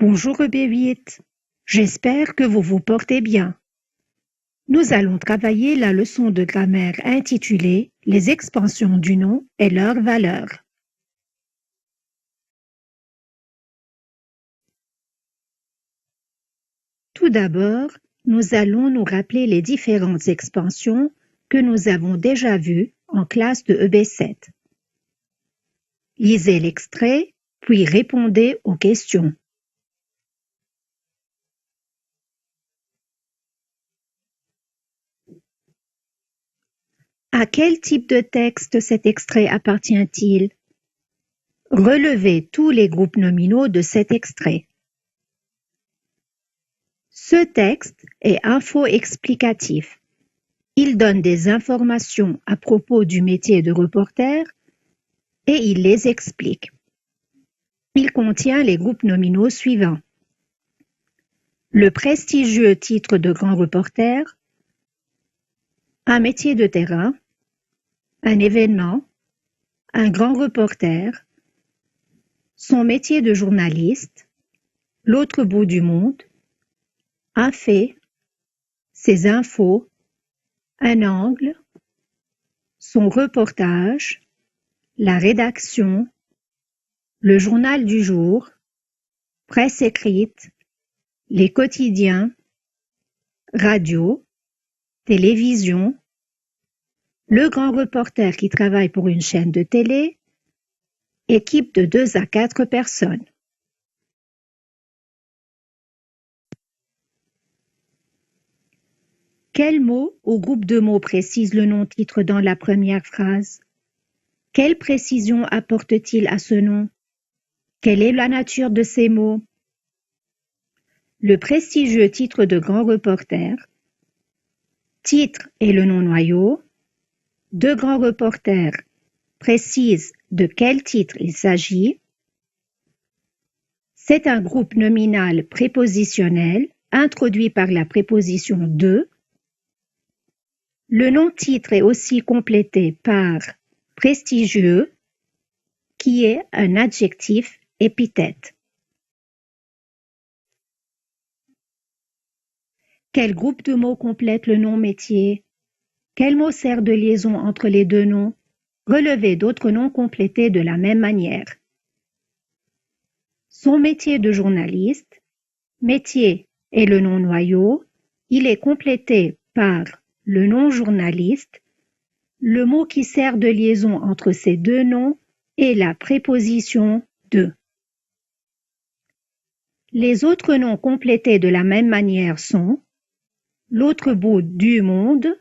Bonjour EB8, j'espère que vous vous portez bien. Nous allons travailler la leçon de grammaire intitulée « Les expansions du nom et leurs valeurs ». Tout d'abord, nous allons nous rappeler les différentes expansions que nous avons déjà vues en classe de EB7. Lisez l'extrait, puis répondez aux questions. À quel type de texte cet extrait appartient-il? Relevez tous les groupes nominaux de cet extrait. Ce texte est info-explicatif. Il donne des informations à propos du métier de reporter et il les explique. Il contient les groupes nominaux suivants. Le prestigieux titre de grand reporter, un métier de terrain, un événement, un grand reporter, son métier de journaliste, l'autre bout du monde, un fait, ses infos, un angle, son reportage, la rédaction, le journal du jour, presse écrite, les quotidiens, radio, télévision, le grand reporter qui travaille pour une chaîne de télé, équipe de 2 à 4 personnes. Quel mot ou groupe de mots précise le nom-titre dans la première phrase? Quelle précision apporte-t-il à ce nom? Quelle est la nature de ces mots? Le prestigieux titre de grand reporter. Titre est le nom noyau. De grands reporters précise de quel titre il s'agit. C'est un groupe nominal prépositionnel introduit par la préposition de. Le nom-titre est aussi complété par prestigieux, qui est un adjectif épithète. Quel groupe de mots complète le nom métier? Quel mot sert de liaison entre les deux noms? Relevez d'autres noms complétés de la même manière. Son métier de journaliste. Métier est le nom noyau. Il est complété par le nom journaliste. Le mot qui sert de liaison entre ces deux noms est la préposition de. Les autres noms complétés de la même manière sont l'autre bout du monde,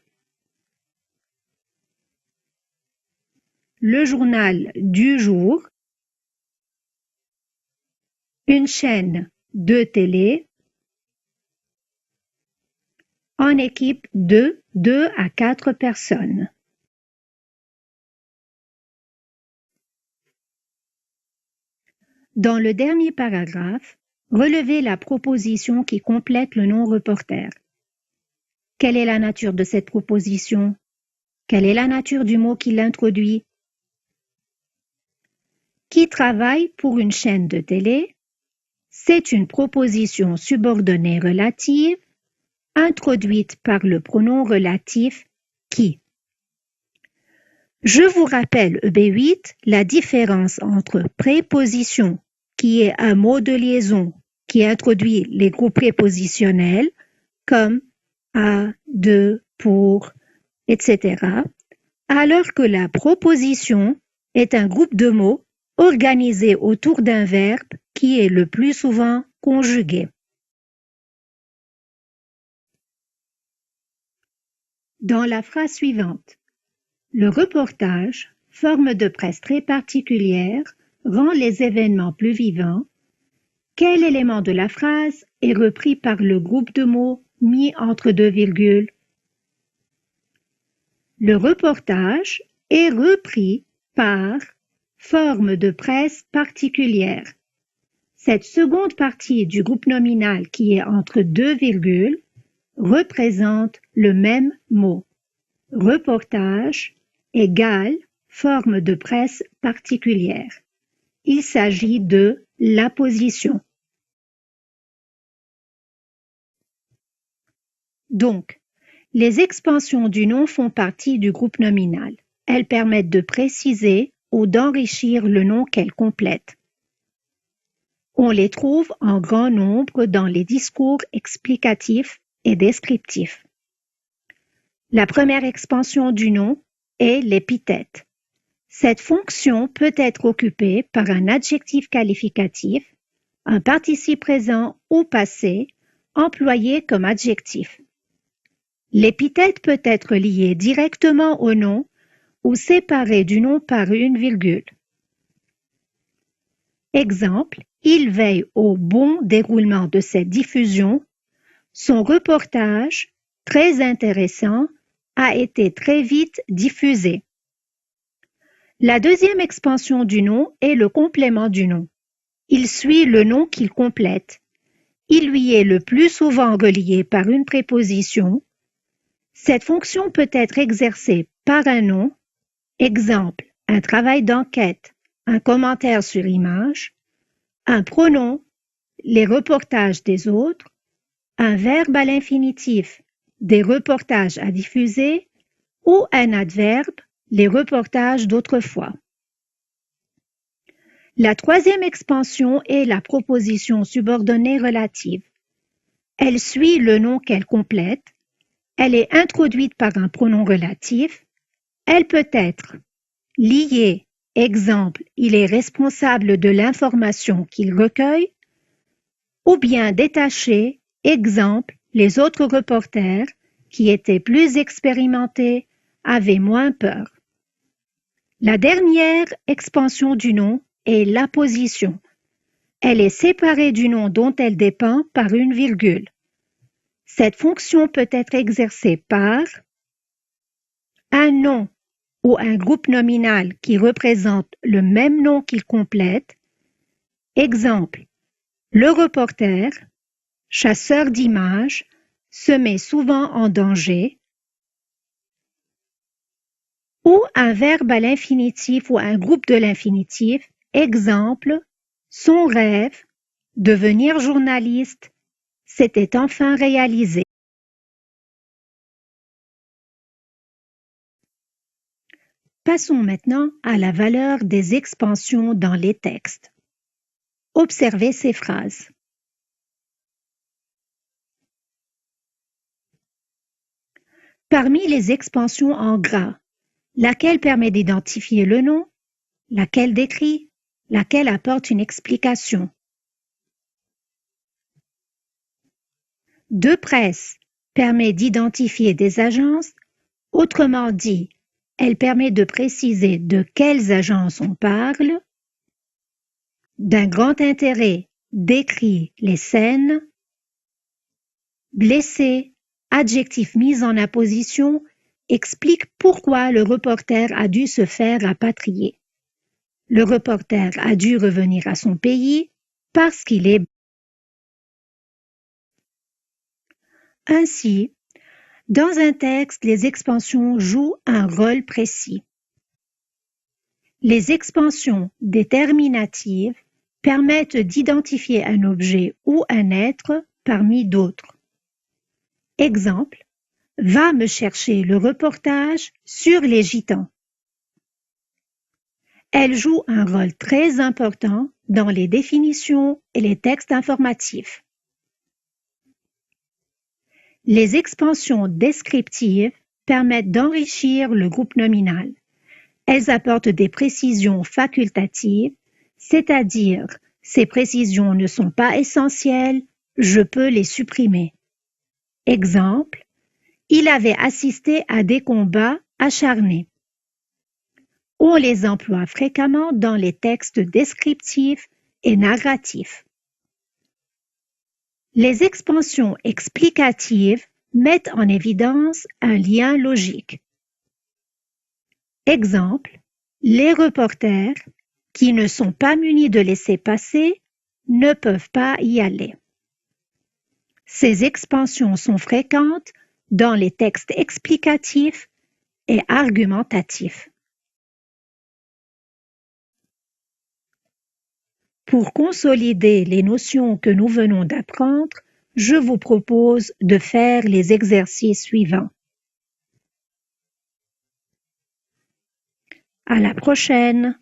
le journal du jour, une chaîne de télé, en équipe de 2 à 4 personnes. Dans le dernier paragraphe, relevez la proposition qui complète le nom reporter. Quelle est la nature de cette proposition? Quelle est la nature du mot qui l'introduit? Qui travaille pour une chaîne de télé? C'est une proposition subordonnée relative introduite par le pronom relatif qui. Je vous rappelle EB8 la différence entre préposition, qui est un mot de liaison qui introduit les groupes prépositionnels comme à, de, pour, etc., alors que la proposition est un groupe de mots organisé autour d'un verbe qui est le plus souvent conjugué. Dans la phrase suivante, le reportage, forme de presse très particulière, rend les événements plus vivants. Quel élément de la phrase est repris par le groupe de mots mis entre deux virgules? Le reportage est repris par forme de presse particulière. Cette seconde partie du groupe nominal qui est entre deux virgules représente le même mot. Reportage égale forme de presse particulière. Il s'agit de l'apposition. Donc, les expansions du nom font partie du groupe nominal. Elles permettent de préciser ou d'enrichir le nom qu'elles complètent. On les trouve en grand nombre dans les discours explicatifs et descriptifs. La première expansion du nom est l'épithète. Cette fonction peut être occupée par un adjectif qualificatif, un participe présent ou passé, employé comme adjectif. L'épithète peut être liée directement au nom ou séparée du nom par une virgule. Exemple, il veille au bon déroulement de cette diffusion. Son reportage, très intéressant, a été très vite diffusé. La deuxième expansion du nom est le complément du nom. Il suit le nom qu'il complète. Il lui est le plus souvent relié par une préposition. Cette fonction peut être exercée par un nom, exemple, un travail d'enquête, un commentaire sur image, un pronom, les reportages des autres, un verbe à l'infinitif, des reportages à diffuser, ou un adverbe, les reportages d'autrefois. La troisième expansion est la proposition subordonnée relative. Elle suit le nom qu'elle complète. Elle est introduite par un pronom relatif. Elle peut être liée, exemple, il est responsable de l'information qu'il recueille, ou bien détachée, exemple, les autres reporters, qui étaient plus expérimentés, avaient moins peur. La dernière expansion du nom est l'apposition. Elle est séparée du nom dont elle dépend par une virgule. Cette fonction peut être exercée par un nom ou un groupe nominal qui représente le même nom qu'il complète. Exemple, le reporter, chasseur d'images, se met souvent en danger. Ou un verbe à l'infinitif ou un groupe de l'infinitif. Exemple, son rêve, devenir journaliste, s'était enfin réalisé. Passons maintenant à la valeur des expansions dans les textes. Observez ces phrases. Parmi les expansions en gras, laquelle permet d'identifier le nom, laquelle décrit, laquelle apporte une explication. De presse permet d'identifier des agences, autrement dit, elle permet de préciser de quelles agences on parle. D'un grand intérêt décrit les scènes. Blessé, adjectif mis en apposition, explique pourquoi le reporter a dû se faire rapatrier. Le reporter a dû revenir à son pays parce qu'il est. Ainsi, dans un texte, les expansions jouent un rôle précis. Les expansions déterminatives permettent d'identifier un objet ou un être parmi d'autres. Exemple, va me chercher le reportage sur les gitans. Elle joue un rôle très important dans les définitions et les textes informatifs. Les expansions descriptives permettent d'enrichir le groupe nominal. Elles apportent des précisions facultatives, c'est-à-dire ces précisions ne sont pas essentielles, je peux les supprimer. Exemple, il avait assisté à des combats acharnés. On les emploie fréquemment dans les textes descriptifs et narratifs. Les expansions explicatives mettent en évidence un lien logique. Exemple, les reporters, qui ne sont pas munis de laissez-passer, ne peuvent pas y aller. Ces expansions sont fréquentes dans les textes explicatifs et argumentatifs. Pour consolider les notions que nous venons d'apprendre, Je vous propose de faire les exercices suivants. À la prochaine!